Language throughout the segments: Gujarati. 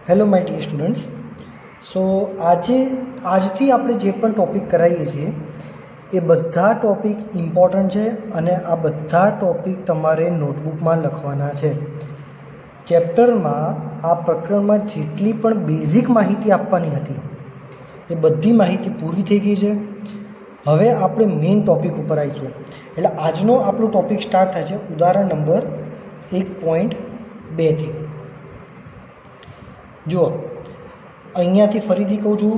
Hello my dear students. So આજથી આપણે જે પણ ટૉપિક કરાવીએ છીએ એ બધા ટૉપિક ઇમ્પોર્ટન્ટ છે અને આ બધા ટૉપિક તમારે નોટબુકમાં લખવાના છે. ચેપ્ટરમાં આ પ્રકરણમાં જેટલી પણ બેઝિક માહિતી આપવાની હતી એ બધી માહિતી પૂરી થઈ ગઈ છે. હવે આપણે મેઇન ટૉપિક ઉપર આવીશું. એટલે આજનો આપણો ટૉપિક સ્ટાર્ટ થાય છે ઉદાહરણ નંબર 1.2થી. જુઓ, અહીંયાથી ફરીથી કહું છું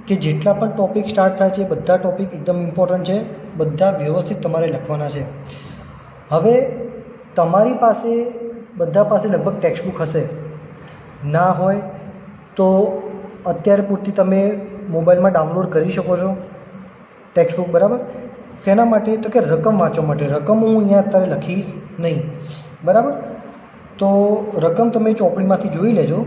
કે જેટલા પણ ટૉપિક સ્ટાર્ટ થાય છે બધા ટૉપિક એકદમ ઇમ્પોર્ટન્ટ છે, બધા વ્યવસ્થિત તમારે લખવાના છે. હવે તમારી પાસે બધા પાસે લગભગ ટેક્સ્ટબુક હશે, ના હોય તો અત્યારે પૂરતી તમે મોબાઈલમાં ડાઉનલોડ કરી શકો છો ટેક્સ્ટબુક. બરાબર? શેના માટે? તો કે રકમ વાંચવા માટે. રકમ હું અહીંયા અત્યારે લખીશ નહીં. બરાબર? તો રકમ તમે ચોપડીમાંથી જોઈ લેજો.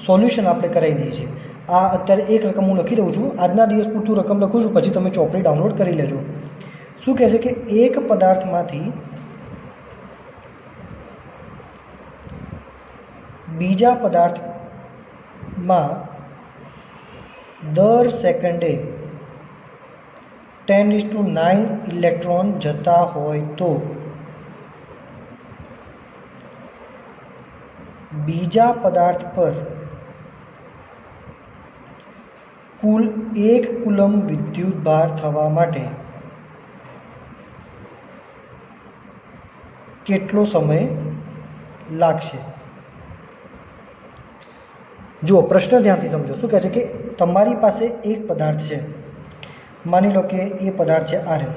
સોલ્યુશન આપણે કરાવી દઈએ છીએ. આ અત્યારે એક રકમ હું લખી દઉં છું, આજના દિવસ પૂરતું રકમ લખું છું, પછી તમે ચોપડી ડાઉનલોડ કરી લેજો. શું કહે છે કે એક પદાર્થમાંથી બીજા પદાર્થમાં દર સેકન્ડે 10⁹ ઇલેક્ટ્રોન જતા હોય તો બીજા પદાર્થ પર કુલ 1 કુલમ વિદ્યુત ભાર થવા માટે કેટલો સમય લાગશે? જુઓ, પ્રશ્ન ધ્યાનથી સમજો. શું કહે છે કે તમારી પાસે એક પદાર્થ છે, માની લો કે એ પદાર્થ છે આ રહ્યો,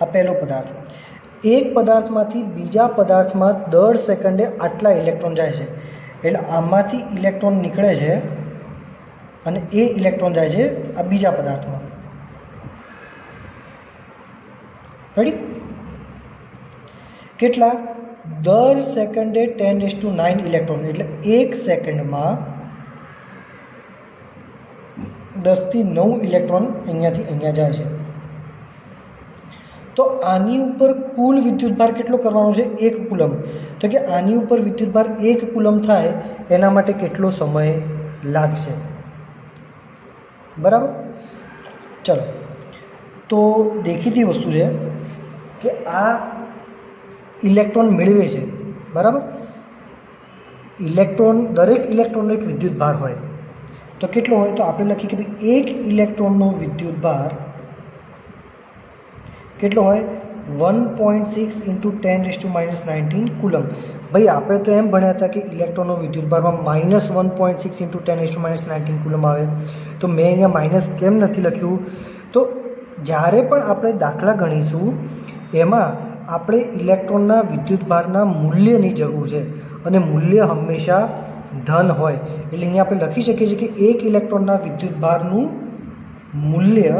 આ પહેલો પદાર્થ. એક પદાર્થમાંથી બીજા પદાર્થમાં દર સેકન્ડે આટલા ઇલેક્ટ્રોન જાય છે. એટલે આમાંથી ઇલેક્ટ્રોન નીકળે છે અને એ ઇલેક્ટ્રોન જાય છે આ બીજા પદાર્થમાં. રેડી? કેટલા? દર સેકન્ડે 10⁹ ઇલેક્ટ્રોન. એટલે એક સેકન્ડમાં 10⁹ ઇલેક્ટ્રોન અહીંયાથી અહીંયા જાય છે. તો આની ઉપર કુલ વિદ્યુતભાર કેટલો કરવાનો છે? 1 કુલમ. તો કે આની ઉપર વિદ્યુતભાર 1 કુલમ થાય એના માટે કેટલો સમય લાગશે? બરાબર? ચલો, તો દેખીતી વસ્તુ છે કે આ ઇલેક્ટ્રોન મેળવે છે. બરાબર? ઇલેક્ટ્રોન, દરેક ઇલેક્ટ્રોનનો એક વિદ્યુતભાર હોય. તો કેટલો હોય? તો આપણે લખીએ કે ભાઈ એક ઇલેક્ટ્રોનનો વિદ્યુતભાર કેટલો હોય? 1.6 × 10⁻⁻19 કુલમ. ભાઈ આપણે તો એમ ભણ્યા હતા કે ઇલેક્ટ્રોનનો વિદ્યુતભારમાં -1.6 × 10⁻⁻19 કુલમ આવે. તો મેં અહીંયા માઇનસ કેમ નથી લખ્યું? તો જ્યારે પણ આપણે દાખલા ગણીશું એમાં આપણે ઇલેક્ટ્રોનના વિદ્યુતભારના મૂલ્યની જરૂર છે અને મૂલ્ય હંમેશા ધન હોય. એટલે અહીંયા આપણે લખી શકીએ છીએ કે એક ઇલેક્ટ્રોનના વિદ્યુતભારનું મૂલ્ય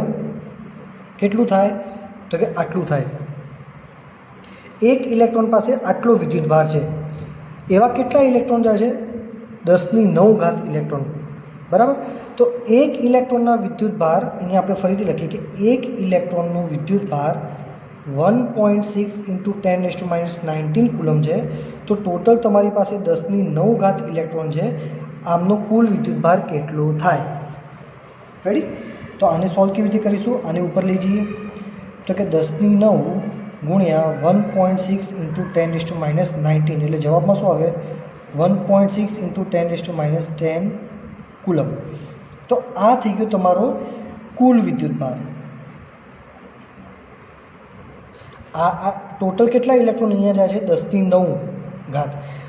કેટલું થાય? તો કે આટલું થાય. એક ઇલેક્ટ્રોન પાસે આટલો વિદ્યુતભાર છે. એવા કેટલા ઇલેક્ટ્રોન જાય છે? 10⁹ ઇલેક્ટ્રોન. બરાબર? તો એક ઇલેક્ટ્રોનના વિદ્યુતભાર, અહીંયા આપણે ફરીથી લખીએ કે એક ઇલેક્ટ્રોનનું વિદ્યુતભાર 1.6 × 10⁻⁻19 કુલમ છે. તો ટોટલ તમારી પાસે 10⁹ ઇલેક્ટ્રોન છે. આમનો કુલ વિદ્યુતભાર કેટલો થાય? રેડી? તો આને સોલ્વ કેવી રીતે કરીશું? આને ઉપર લઈ જઈએ તો કે 10⁹ ગુણ્યા 1.6 × 10⁻⁻19 એટલે જવાબમાં શું આવે? 1.6 × 10⁻10 કુલમ. તો આ થઈ ગયો તમારો કુલ વિદ્યુતભાર. આ ટોટલ કેટલા ઇલેક્ટ્રોન અહીંયા જાય છે? 10⁹.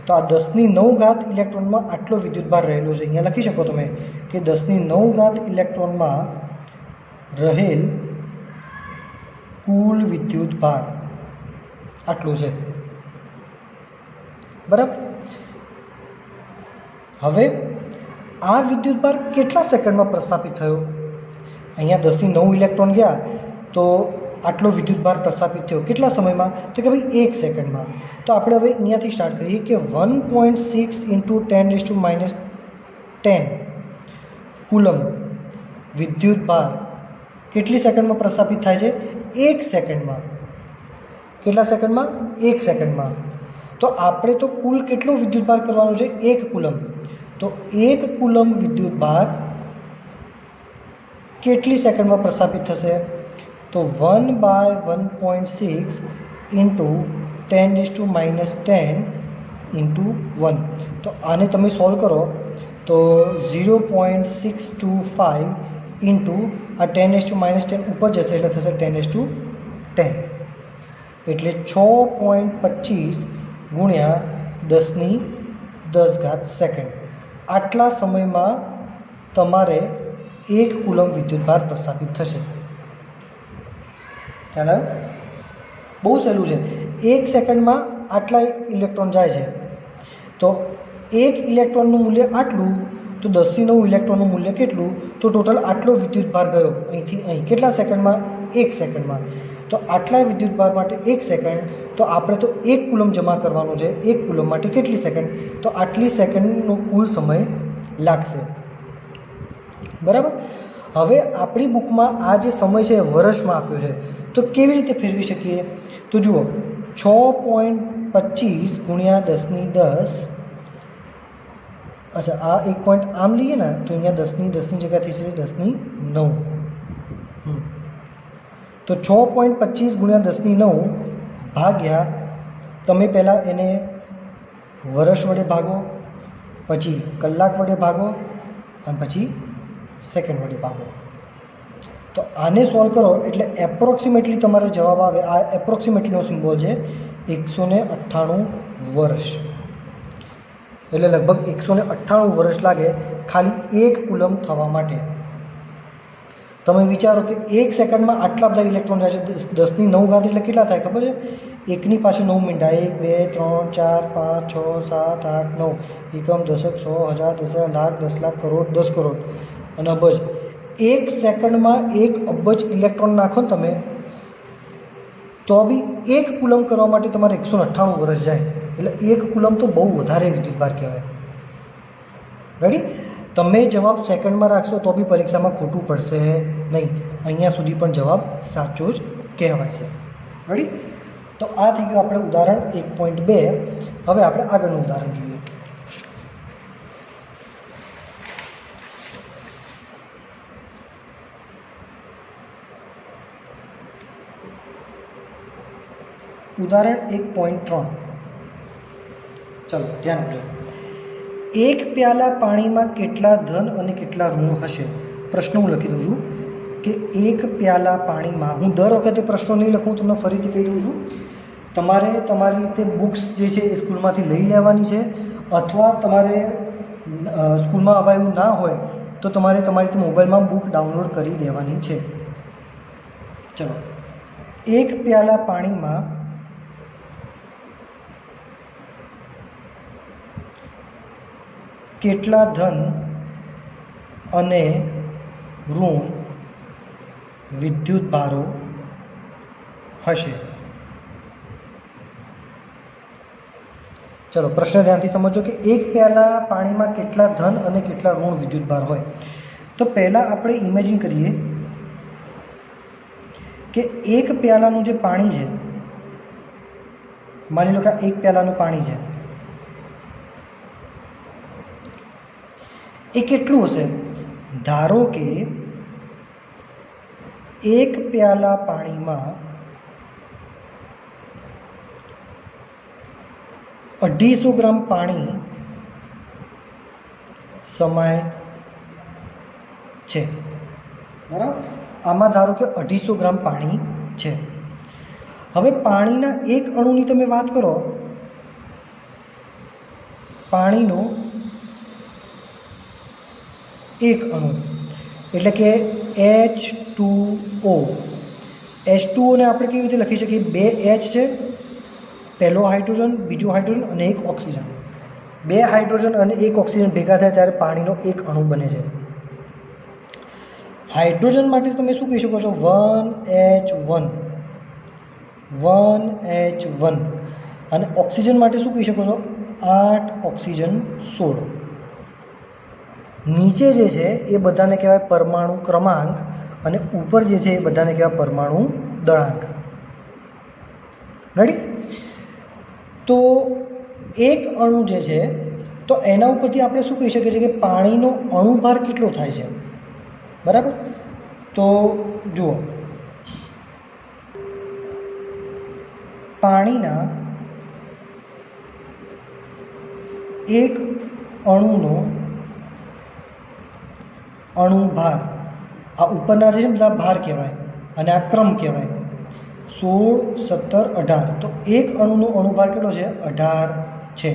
તો આ 10⁹ ઇલેક્ટ્રોનમાં આટલો વિદ્યુતભાર રહેલો છે. અહીંયા લખી શકો તમે કે 10⁹ ઇલેક્ટ્રોનમાં રહેલ કુલ વિદ્યુતભાર આટલું છે. બરાબર? હવે આ વિદ્યુતભાર કેટલા સેકન્ડમાં પ્રસ્થાપિત થયો? અહીંયા 10⁹ ઇલેક્ટ્રોન ગયા તો આટલો વિદ્યુતભાર પ્રસ્થાપિત થયો. કેટલા સમયમાં? તો કે ભાઈ 1 સેકન્ડમાં. તો આપણે હવે અહીંયાથી સ્ટાર્ટ કરીએ કે 1.6 × 10⁻10 કુલમ વિદ્યુતભાર કેટલી સેકન્ડમાં પ્રસ્થાપિત થાય છે? 1 સેકન્ડમાં. કેટલા સેકન્ડમાં? 1 સેકન્ડમાં. તો આપણે તો કુલ કેટલો વિદ્યુતભાર કરવાનો છે? 1 કુલમ. તો 1 કુલમ વિદ્યુતભાર કેટલી સેકન્ડમાં પ્રસ્થાપિત થશે? તો 1/1.6 ઇન્ટુ 10⁻10 ઇન્ટુ 1. તો આને તમે સોલ્વ કરો તો 0.625 ઇન્ટુ આ 10⁻10 ઉપર જશે એટલે થશે 10⁻10, એટલે 6.25 ગુણ્યા 10⁻10 સેકન્ડ. આટલા સમયમાં તમારે 1 કુલમ વિદ્યુતભાર પ્રસ્થાપિત થશે. ખ્યાલ આવે? બહુ સહેલું છે. 1 સેકન્ડમાં આટલા ઇલેક્ટ્રોન જાય છે, તો 1 ઇલેક્ટ્રોનનું મૂલ્ય આટલું, તો 10⁹ ઇલેક્ટ્રોનનું મૂલ્ય કેટલું? તો ટોટલ આટલો વિદ્યુતભાર ગયો અહીંથી અહીં. કેટલા સેકન્ડમાં? 1 સેકન્ડમાં. તો આટલા વિદ્યુતભાર માટે 1 સેકન્ડ, તો આપણે તો 1 કુલમ જમા કરવાનું છે. 1 કુલમ માટે કેટલી સેકન્ડ? તો આટલી સેકન્ડનો કુલ સમય લાગશે. બરાબર. હવે આપણી બુકમાં આ જે સમય છે એ વર્ષમાં આપ્યો છે, તો કેવી રીતે ફેરવી શકીએ? તો જુઓ, 6.25 ગુણ્યા 10⁻10. અચ્છા, આ એક પોઈન્ટ આમ લઈએ ને તો અહીંયા 10⁻10ની જગ્યાથી છે 10⁹. તો 6.25 ગુણ્યા 10⁹ ભાગ્યા, તમે પહેલાં એને વર્ષ વડે ભાગો, પછી કલાક વડે ભાગો અને પછી સેકન્ડ વડે ભાગો. તો આને સોલ્વ કરો એટલે એપ્રોક્સિમેટલી તમારે જવાબ આવે. આ એપ્રોક્સિમેટલીનો સિમ્બોલ છે 198 વર્ષ. એટલે લગભગ 198 વર્ષ લાગે ખાલી 1 કુલમ થવા માટે. તમે વિચારો કે 1 સેકન્ડમાં આટલા બધા ઇલેક્ટ્રોન જાય છે. 10⁹ એટલે કેટલા થાય ખબર છે? 1ની પાછળ 9 મિનિટ. 1 2 3 4 5 6 7 8 9. એકમ, દશક, 100, 1000, 10,000, લાખ, 10 લાખ, કરોડ, 10 કરોડ અને અબજ. 1 સેકન્ડમાં 1 અબજ ઇલેક્ટ્રોન નાખો ને તમે, તો બી 1 કુલમ કરવા માટે તમારે 198 વર્ષ જાય. એટલે 1 કુલમ તો બહુ વધારે વિદ્યુતભાર કહેવાય. રેડી? તમે જવાબ સેકન્ડમાં રાખશો તો બી પરીક્ષામાં ખોટું પડશે નહીં. અહીંયા સુધી પણ જવાબ સાચો જ કહેવાય છે. રેડી? તો આ થઈ ગયું આપણે ઉદાહરણ 1.2. હવે આપણે આગળનું ઉદાહરણ જોઈએ. ઉદાહરણ 1.3. ચલો ધ્યાન આપજો. 1 પ્યાલા પાણીમાં કેટલા ધન અને કેટલા ઋણ હશે? પ્રશ્ન હું લખી દઉં છું કે 1 પ્યાલા પાણીમાં, હું દર વખતે પ્રશ્નો નહીં લખું, તમને ફરીથી કહી દઉં છું. તમારે તમારી રીતે બુક્સ જે છે એ સ્કૂલમાંથી લઈ લેવાની છે, અથવા તમારે સ્કૂલમાં અવાયું ના હોય તો તમારે તમારી રીતે મોબાઈલમાં બુક ડાઉનલોડ કરી દેવાની છે. ચલો, 1 પ્યાલા પાણીમાં કેટલા ધન અને ઋણ વિદ્યુતભારો હશે? ચલો પ્રશ્ન ધ્યાનથી સમજો કે 1 પ્યાલા પાણીમાં કેટલા ધન અને કેટલા ઋણ વિદ્યુતભાર હોય. તો પહેલાં આપણે ઇમેજિન કરીએ કે 1 પ્યાલાનું જે પાણી છે, માની લો કે 1 પ્યાલાનું પાણી છે, એ કેટલું હશે? ધારો કે 1 પ્યાલા પાણીમાં 250 ગ્રામ પાણી સમાય છે. બરાબર? આમાં ધારો કે 250 ગ્રામ પાણી છે. હવે પાણીના એક અણુની તમે વાત કરો, પાણીનો એક અણુ એટલે કે H2O. H2O ને આપણે કેવી રીતે લખી શકીએ? 2 H છે, પહેલો હાઇડ્રોજન, બીજો હાઇડ્રોજન અને એક ઓક્સિજન. 2 હાઇડ્રોજન અને એક ઓક્સિજન ભેગા થાય ત્યારે પાણીનો એક અણુ બને છે. હાઇડ્રોજન માટે તમે શું કહી શકો છો? 1H1 અને ઓક્સિજન માટે શું કહી શકો છો? 8 ઓક્સિજન 16. નીચે જે છે એ બધાને કહેવાય પરમાણુ ક્રમાંક અને ઉપર જે છે એ બધાને કહેવાય પરમાણુ દળાંક. રેડી? તો તો એક અણુ જે છે તો એના ઉપરથી આપણે શું કહી શકીએ છીએ કે પાણીનો અણુભાર કેટલો થાય છે, બરાબર. તો જુઓ, પાણીના એક અણુનો અણુભાર, આ ઉપરના જે છે બધા ભાર કહેવાય અને આ ક્રમ કહેવાય, 16, 17, 18. તો એક અણુનો અણુભાર કેટલો છે? 18 છે.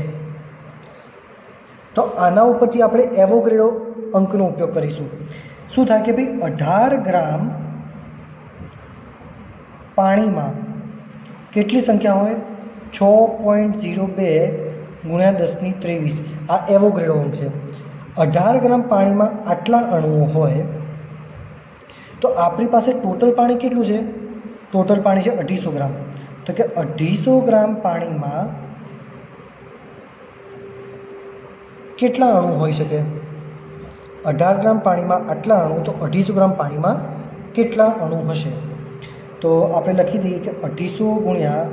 તો આના ઉપરથી આપણે એવોગેડ્રો અંકનો ઉપયોગ કરીશું. શું થાય કે ભાઈ 18 ગ્રામ પાણીમાં કેટલી સંખ્યા હોય? 6.02 ગુણ્યા 1023. આ એવોગેડ્રો અંક છે. 18 ગ્રામ પાણીમાં આટલા અણુઓ હોય તો આપણી પાસે ટોટલ પાણી કેટલું છે? ટોટલ પાણી છે 250 ગ્રામ. તો કે 250 ગ્રામ પાણીમાં કેટલા અણુ હોઈ શકે? 18 ગ્રામ પાણીમાં આટલા અણુ, તો 250 ગ્રામ પાણીમાં કેટલા અણુ હશે? તો આપણે લખી દઈએ કે 250 ગુણ્યા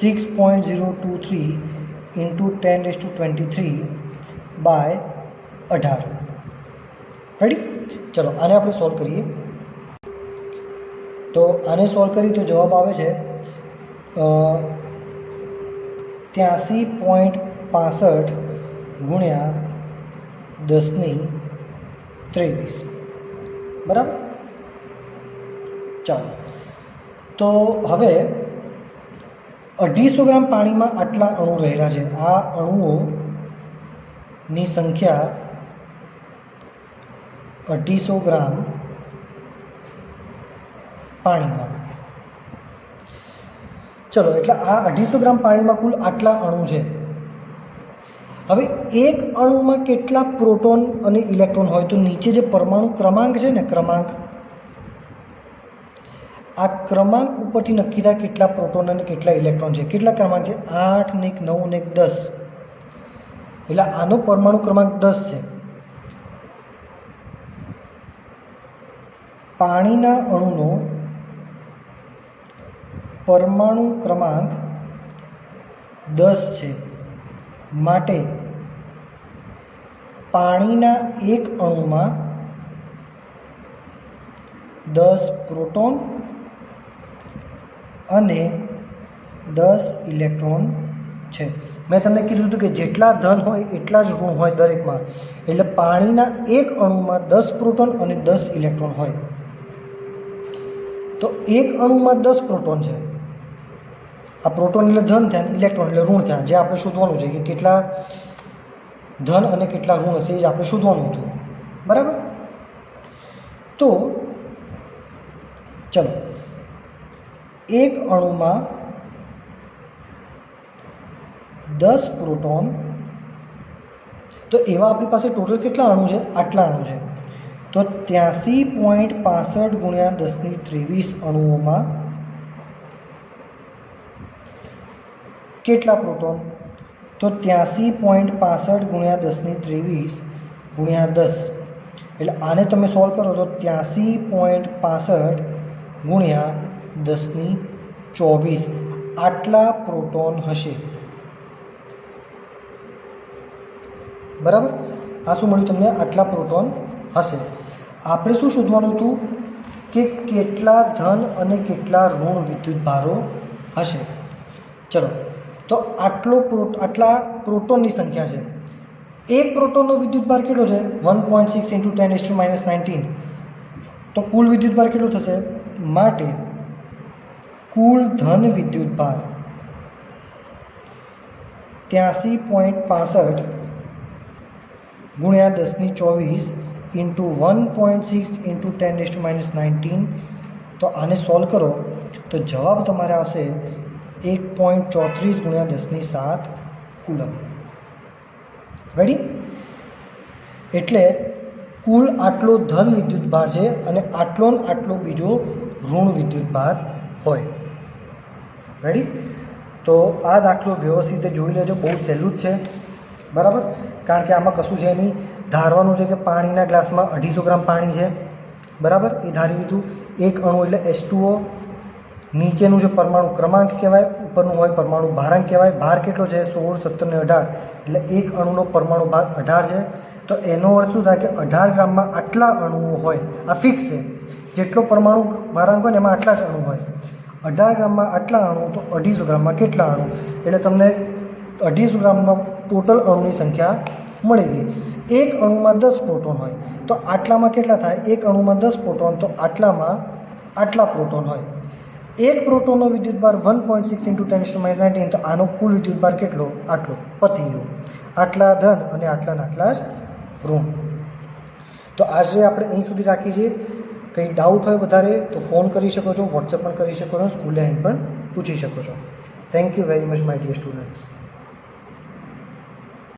6.023 ઇન્ટુ 10⁻23 બાય 18. રેડી? ચલો આને આપણે સોલ્વ કરીએ. તો આને સોલ્વ કરીએ તો જવાબ આવે છે 83.65 ગુણ્યા 10⁻23. બરાબર? ચાલો, તો હવે 250 ગ્રામ પાણીમાં આટલા અણુ રહેલા છે. આ અણુઓની સંખ્યા 250 ગ્રામ પાણીમાં. ચલો, એટલે આ 250 ગ્રામ પાણીમાં કુલ આટલા અણુ છે. હવે એક અણુમાં કેટલા પ્રોટોન અને ઇલેક્ટ્રોન હોય? તો નીચે જે પરમાણુ ક્રમાંક છે ને, ક્રમાંક, આ ક્રમાંક ઉપરથી નક્કી થાય કેટલા પ્રોટોન અને કેટલા ઇલેક્ટ્રોન છે. કેટલા ક્રમાંક છે? 8 ને 9 ને 10. એટલે આનો પરમાણુ ક્રમાંક 10 છે. પાણીના અણુનો પરમાણુ ક્રમાંક 10 છે. માટે પાણીના એક અણુમાં 10 પ્રોટોન અને 10 ઇલેક્ટ્રોન છે. મેં તમને કીધું હતું કે જેટલા ધન હોય એટલા જ ઋણ હોય દરેકમાં. એટલે પાણીના એક અણુમાં 10 પ્રોટોન અને 10 ઇલેક્ટ્રોન હોય. તો એક અણુમાં 10 પ્રોટોન છે. આ પ્રોટોન એટલે ધન થયા, ઇલેક્ટ્રોન એટલે ઋણ થયા. જે આપણે શોધવાનું છે કે કેટલા ધન અને કેટલા ઋણ હશે, એ જ આપણે શોધવાનું હતું. બરાબર? તો ચલો, એક અણુમાં 10 પ્રોટોન, તો એવા આપણી પાસે ટોટલ કેટલા અણુ છે? આટલા અણુ છે. તો 83.65 ગુણ્યા 10⁻23 અણુઓમાં કેટલા પ્રોટોન? તો 83.65 ગુણ્યા 10⁻23 ગુણ્યા 10. એટલે આને તમે સોલ્વ કરો તો 83.65 ગુણ્યા 10⁻24 આટલા પ્રોટોન હશે. બરાબર? આ શું મળ્યું તમને? આટલા પ્રોટોન હશે. આપણે શું શોધવાનું હતું કે કેટલા ધન અને કેટલા ઋણ વિદ્યુત ભારો હશે. ચલો, તો આટલા પ્રોટોનની સંખ્યા છે. એક પ્રોટોનનો વિદ્યુતભાર કેટલો છે? 1.6 × 10⁻−19. તો કુલ વિદ્યુતભાર કેટલો થશે? માટે કુલ ધન વિદ્યુતભાર 83.65 ગુણ્યા 10⁻24 ઇન્ટુ 1.6 × 10⁻−19. તો આને સોલ્વ કરો તો જવાબ તમારે આવશે 1.34 ગુણ્યા 10⁻7 કુલમ. રેડી? એટલે કુલ આટલો ધન વિદ્યુતભાર છે અને આટલો બીજો ઋણ વિદ્યુતભાર હોય. રેડી? તો આ દાખલો વ્યવસ્થિત જોઈ લેજો. બહુ સહેલું જ છે. બરાબર? કારણ કે આમાં કશું છે નહીં. ધારવાનું છે કે પાણીના ગ્લાસમાં 250 ગ્રામ પાણી છે. બરાબર? એ ધારી લીધું. એક અણુ એટલે H2O નીચેનું જે પરમાણુ ક્રમાંક કહેવાય, ઉપરનું હોય પરમાણુ ભારાંક કહેવાય. ભાર કેટલો છે? 16, 17 ને 18, એટલે એક અણુનો પરમાણુ ભાર 18 છે. તો એનો અર્થ શું થાય કે 18 ગ્રામમાં આટલા અણુઓ હોય. આ ફિક્સ છે, જેટલો પરમાણુ ભારાંક હોય ને એમાં આટલા જ અણુ હોય. 18 ગ્રામમાં આટલા અણુ, તો 250 ગ્રામમાં કેટલા અણુ, એટલે તમને 250 ગ્રામમાં ટોટલ અણુની સંખ્યા મળી ગઈ. એક અણુમાં 10 પ્રોટોન હોય, તો આટલામાં કેટલા થાય? એક અણુમાં 10 પ્રોટોન, તો આટલામાં આટલા પ્રોટોન હોય. એક પ્રોટોનનો વિદ્યુતભાર 1.6 × 10⁻⁹, તો આનો કુલ વિદ્યુતભાર કેટલો? આટલો. પતી ગયો. આટલા ધન અને આટલા ને આટલા જ ઋણ. તો આજે આપણે અહીં સુધી રાખીએ છીએ. કંઈ ડાઉટ હોય વધારે તો ફોન કરી શકો છો, વોટ્સએપ પણ કરી શકો છો, સ્કૂલે આવીને પણ પૂછી શકો છો. Thank you very much my dear students.